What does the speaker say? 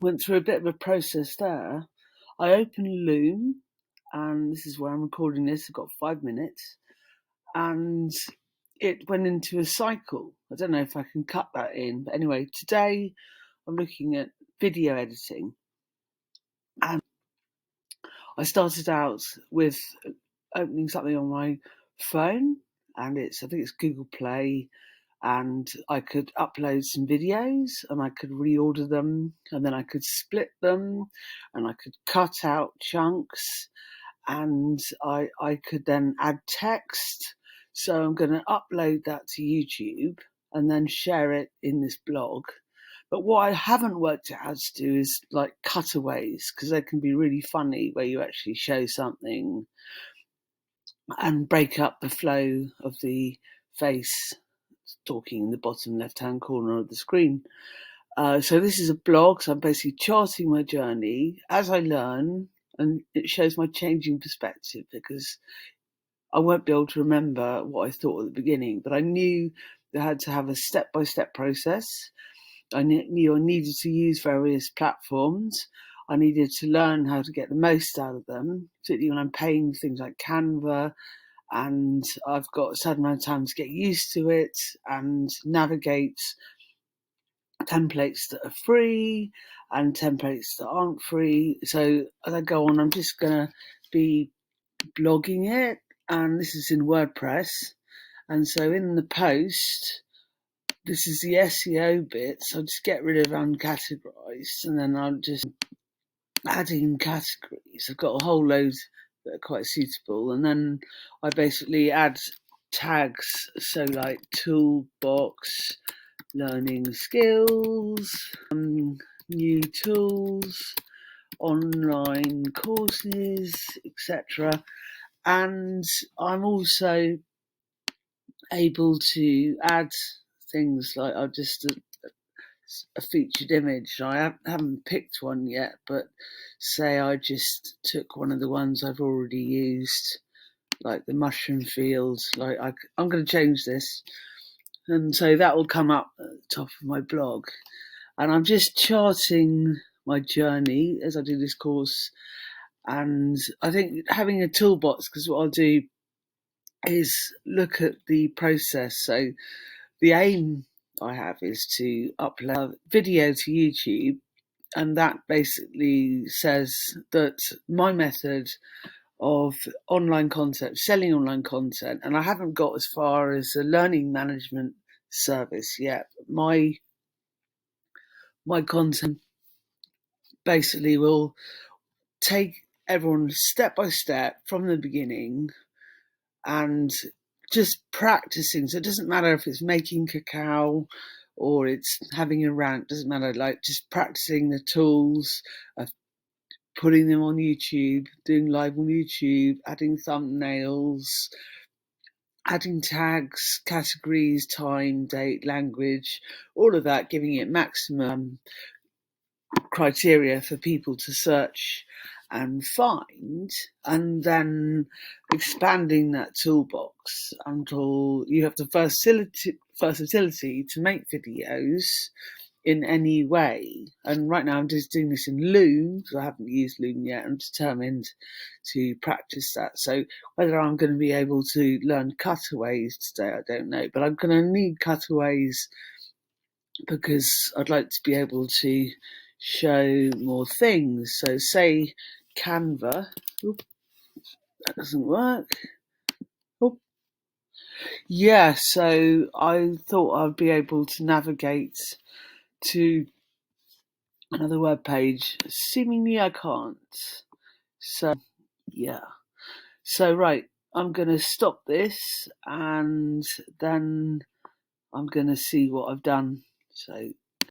went through a bit of a process there. I opened Loom, and this is where I'm recording this. I've got 5 minutes, and it went into a cycle. I don't know if I can cut that in, but anyway, today I'm looking at video editing, and I started out with opening something on my phone, and I think it's Google Play, and I could upload some videos and I could reorder them, and then I could split them, and I could cut out chunks, and I could then add text. So I'm going to upload that to YouTube and then share it in this blog. But what I haven't worked out how to do is like cutaways, because they can be really funny where you actually show something and break up the flow of the face talking in the bottom left-hand corner of the screen. So this is a blog, so I'm basically charting my journey as I learn, and it shows my changing perspective, because I won't be able to remember what I thought at the beginning, but I knew I had to have a step-by-step process. I knew I needed to use various platforms. I needed to learn how to get the most out of them, particularly when I'm paying things like Canva, and I've got a certain amount of time to get used to it and navigate templates that are free and templates that aren't free. So as I go on, I'm just going to be blogging it, and this is in WordPress. And so in the post, this is the SEO bit, so I'll just get rid of uncategorized, and then I'll just add in categories. I've got a whole load that are quite suitable, and then I basically add tags, so like toolbox, learning skills, new tools, online courses, etc. And I'm also able to add things like a featured image. I haven't picked one yet, but say I just took one of the ones I've already used, like the mushroom field. I'm going to change this, and so that will come up at the top of my blog. And I'm just charting my journey as I do this course. And I think having a toolbox, because what I'll do is look at the process. So the aim I have is to upload a video to YouTube, and that basically says that my method of online content, selling online content, and I haven't got as far as a learning management service yet. My content basically will take everyone step by step from the beginning and just practicing. So it doesn't matter if it's making cacao or it's having a rant, doesn't matter, like just practicing the tools, putting them on YouTube, doing live on YouTube, adding thumbnails, adding tags, categories, time, date, language, all of that, giving it maximum criteria for people to search and find, and then expanding that toolbox until you have the versatility to make videos in any way. And right now I'm just doing this in Loom, because I haven't used Loom yet. I'm determined to practice that. So whether I'm going to be able to learn cutaways today, I don't know, but I'm going to need cutaways because I'd like to be able to show more things. So say Canva, that doesn't work. Yeah, so I thought I'd be able to navigate to another web page. Seemingly I can't. So yeah. So right, I'm going to stop this and then I'm going to see what I've done. So